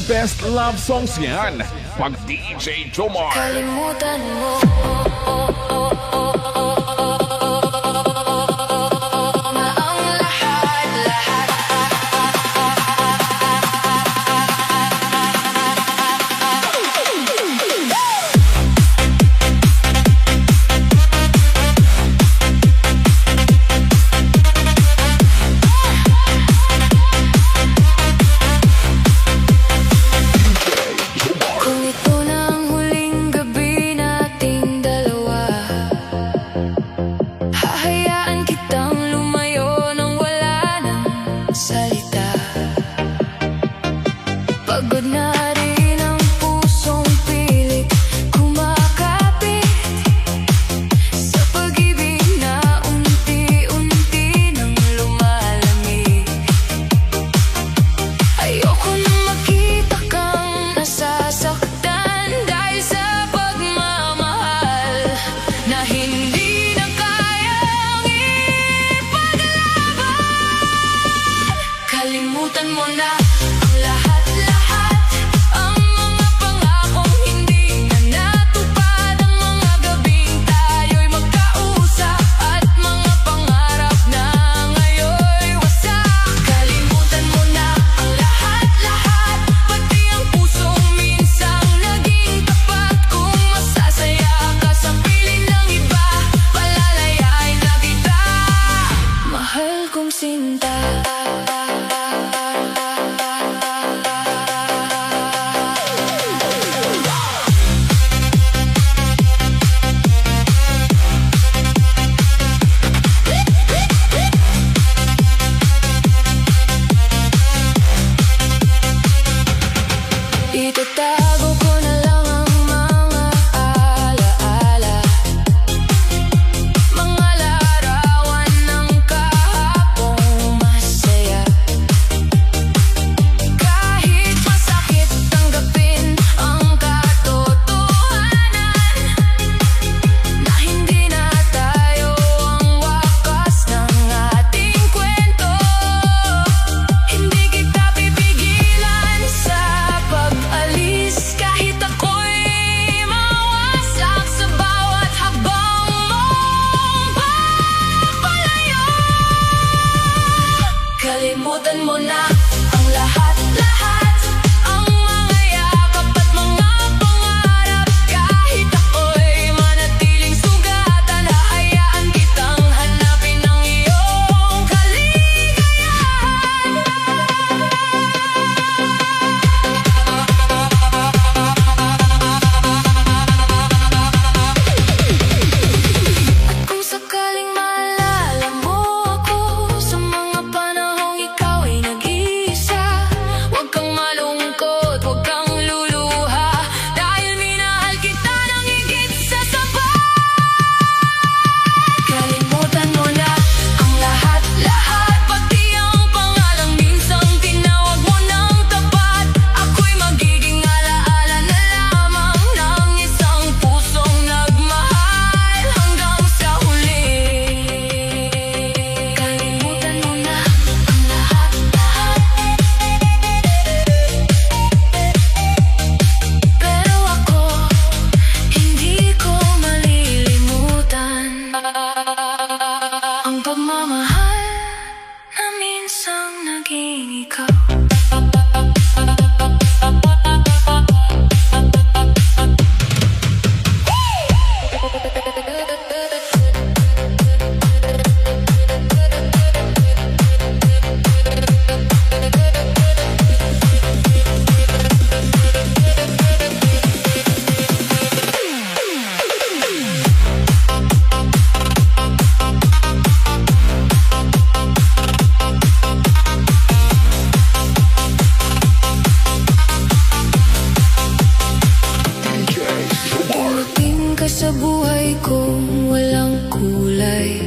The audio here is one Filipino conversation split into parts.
best love songs yan. Pag DJ Jomar. Kalimutan mo na ang lahat-lahat. Kung ito na ang huling gabi nating dalawa, hahayaan kitang lumayo nang wala ng salita. Pagod na rin ang pusong pilit kumakapit sa pag-ibig na unti-unti nang lumalamig. Ayoko na makita kang nasasaktan dahil sa pagmamahal na hindi na kayang ipaglaban. Kalimutan mo na ang lahat-lahat, ang mga pangakong hindi na natupad, ang mga gabing tayo'y magkausap at mga pangarap na ngayon'y wasak. Kalimutan mo na ang lahat-lahat, pati ang pusong minsang naging tapat. Kung masasaya ka sa piling ng iba, palalayain na kita, mahal kong sinta. Itatago ko na lang ang mga alaala, mga larawan ng kahapong masaya. Kahit masakit tanggapin ang katotohanan na hindi na tayo ang wakas ng ating kwento. Hindi kita pipigilan sa pag-alis, kahit ako'y mawasak sa bawat habang mong pagpalayo. Kalimutan mo na ang lahat-lahat, ang mga yakap at mga pangarap. Kahit ako'y manatiling sugatan, hahayaan kitang hanapin ang iyong kaligayahan. At kung sakaling maalala mo ako sa mga panahong ikaw ay nag-iisa, huwag kang malungkot, huwag kang luluha, dahil minahal kita ng higit sa sapat. Kalimutan mo na ang lahat-lahat, pati ang pangalang minsang tinawag mo ng tapat. Ako'y magiging alaala na lamang ng isang pusong nagmahal hanggang sa huli. Kalimutan mo na ang lahat-lahat, pero ako hindi ko malilimutan ang pagmamahal na minsang naging ikaw. Dumating ka sa buhay ko walang kulay,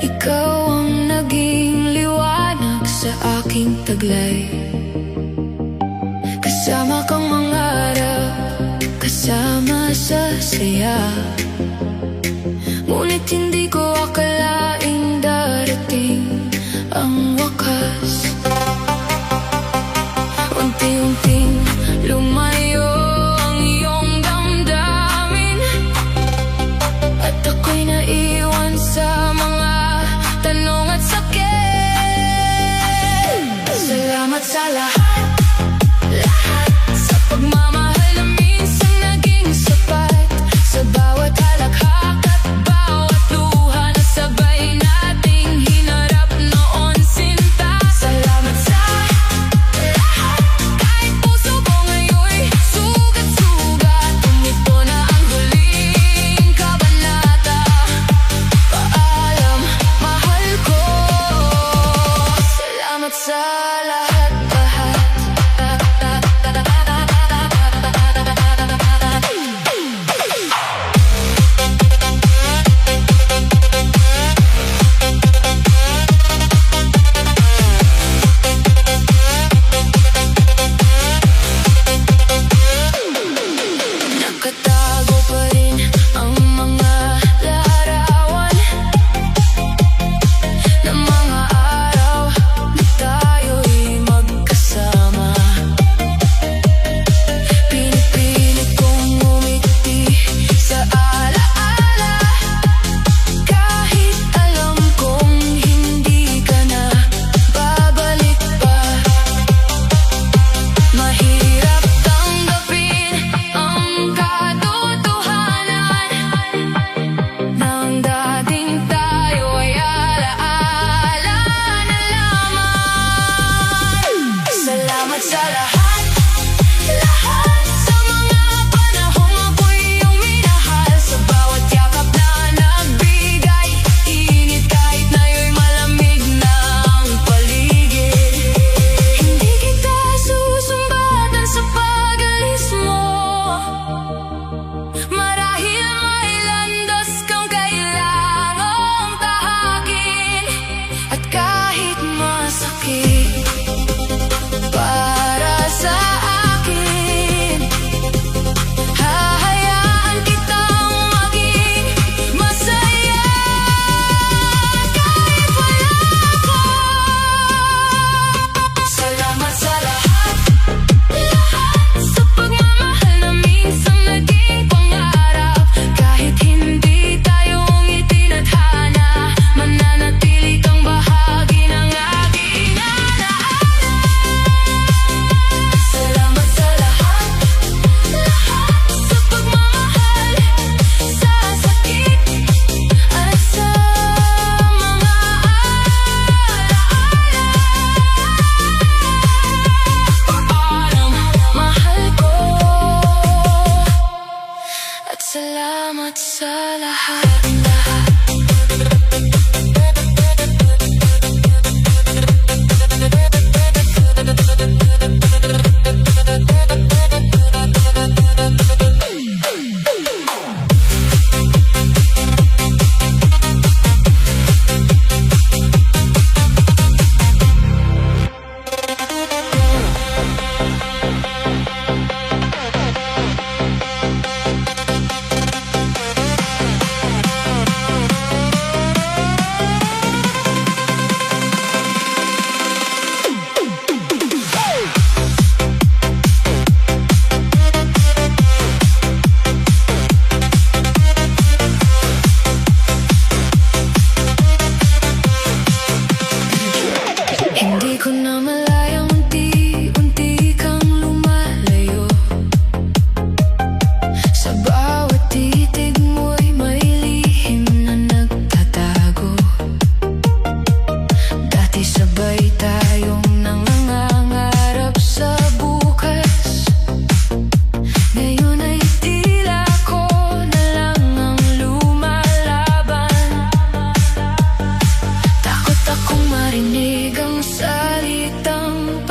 ikaw ang naging liwanag sa aking taglay. Kasama kang mangarap, kasama sa saya, ngunit hindi ko akalaing darating ang wakas. sa lahat, lahat. Sa pagmamahal na minsan naging sapat. Sa bawat halakhak at bawat luha na sabay nating hinarap noon sinta. Salamat sa lahat. Kahit puso ko ngayon'y sugat-sugat, kung ito na ang huling kabanata. Paalam, mahal ko. Salamat sa lahat, lahat. Nakatago pa rin ang mga larawan ng mga araw na tayo'y magkasama. Pinipilit kong umiti sa alaala, kahit alam kong hindi ka na babalik pa. Mahirap tanggapin ang katotohanan ng dating tayo ay alaala na lamang. Salamat sa lahat, lahat. Sa mga panahong ako'y iyong minahal, sa bawat yakap na nagbigay init kahit na'yo'y malamig na ang paligid. Hindi kita susumbatan sa pag-alis mo, marahil may landas kang kailangang tahakin. At kahit masakit para sa akin, hahayaan kitang maging masaya kahit wala ka. Salamat sa lahat, lahat. Sa pagmamahal na minsan naging pangarap. Kahit hindi tayong itinadhana, mananatili kang bahagi ng aking alaala. Salamat sa lahat, lahat. Sa pagmamahal, sa sakit at sa mga alaala. Paalam, mahal ko. At salamat sa lahat, lahat. Hindi ko na malayang unti-unti kang lumalayo. Sa bawat titig mo'y may lihim na nagtatago. Dati sabay tayong nangangarap sa bukas, ngayon ay tila ko na lang ang lumalaban. Takot akong marinig ang salitang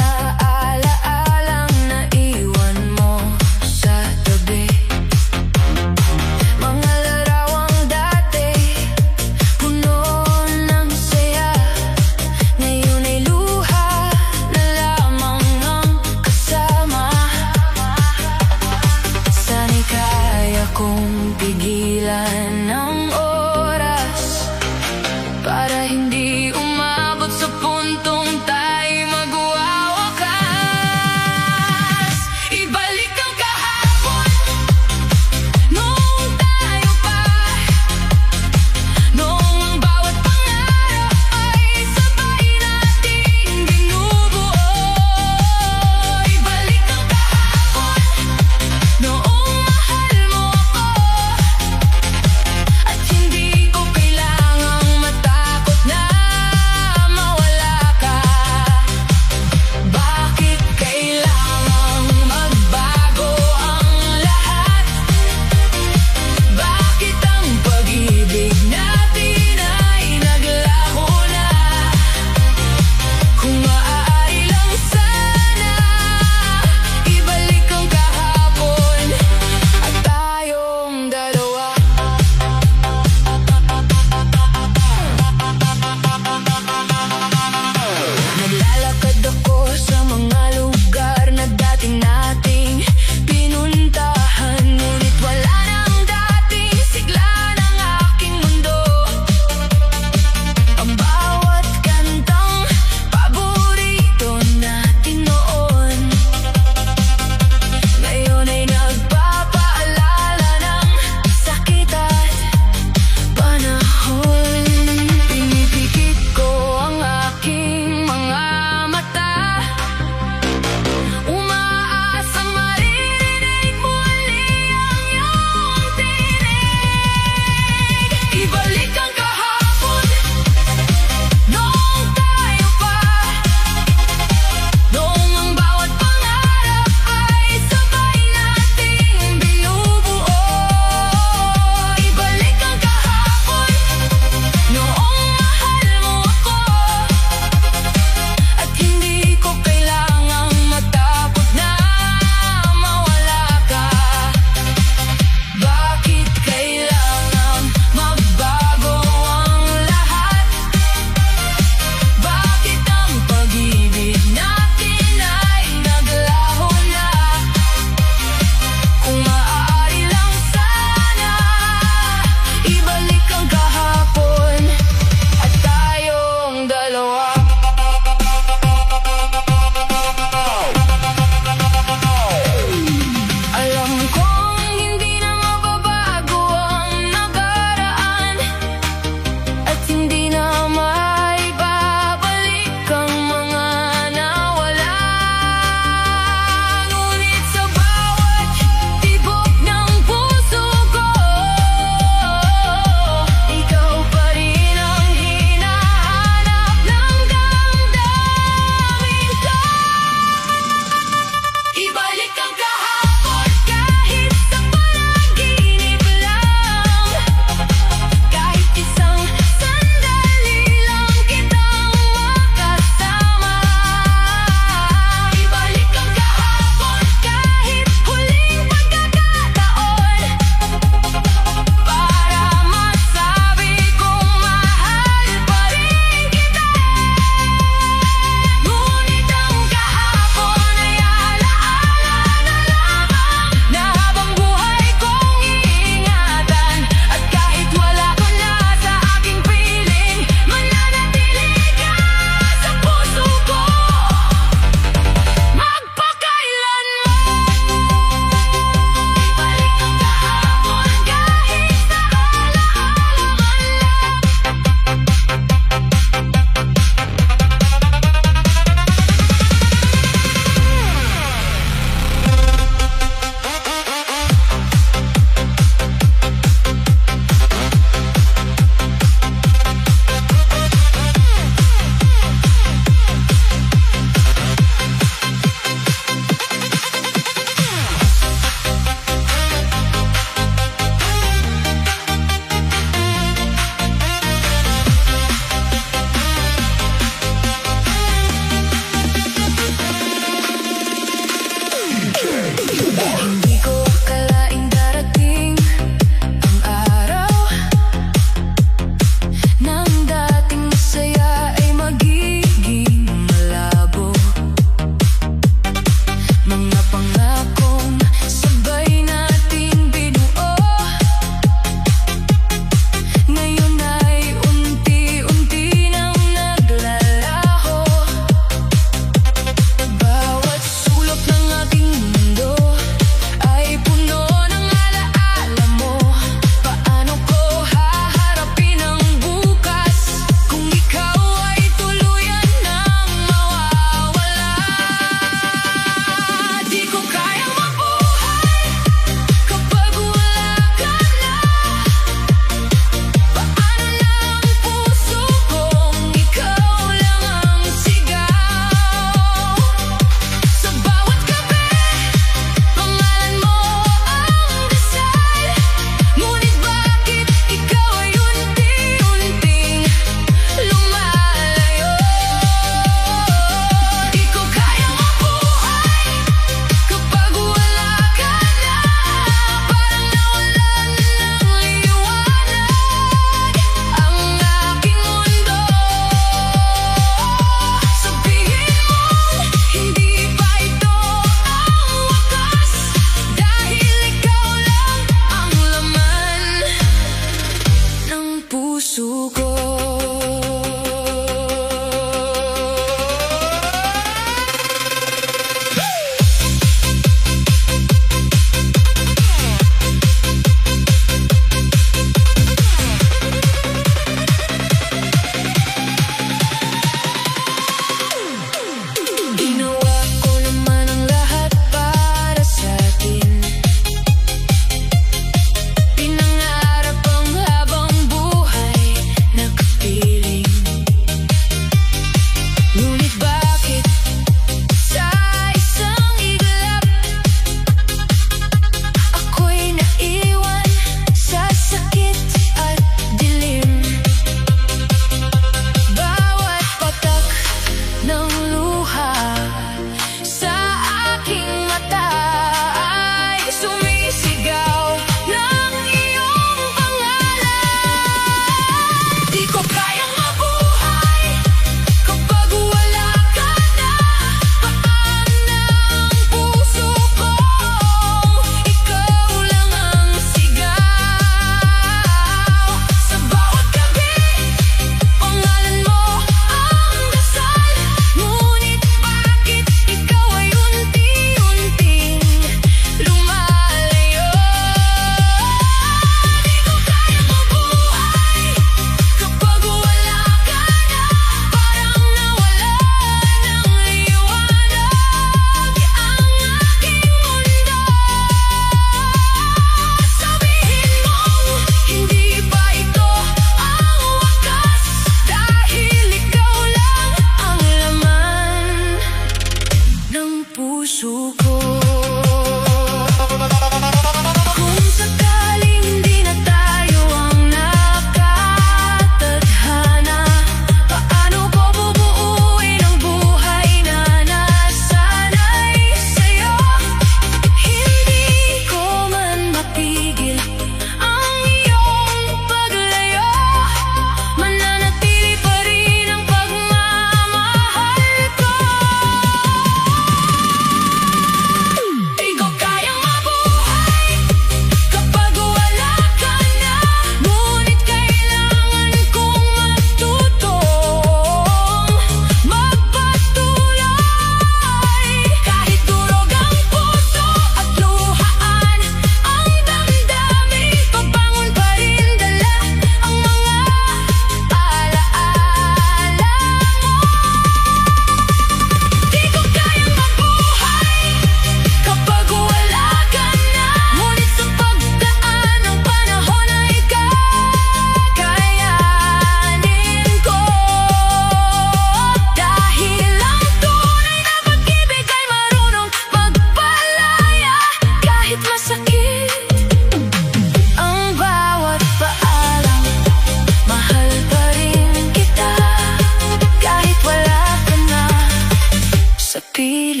feeling.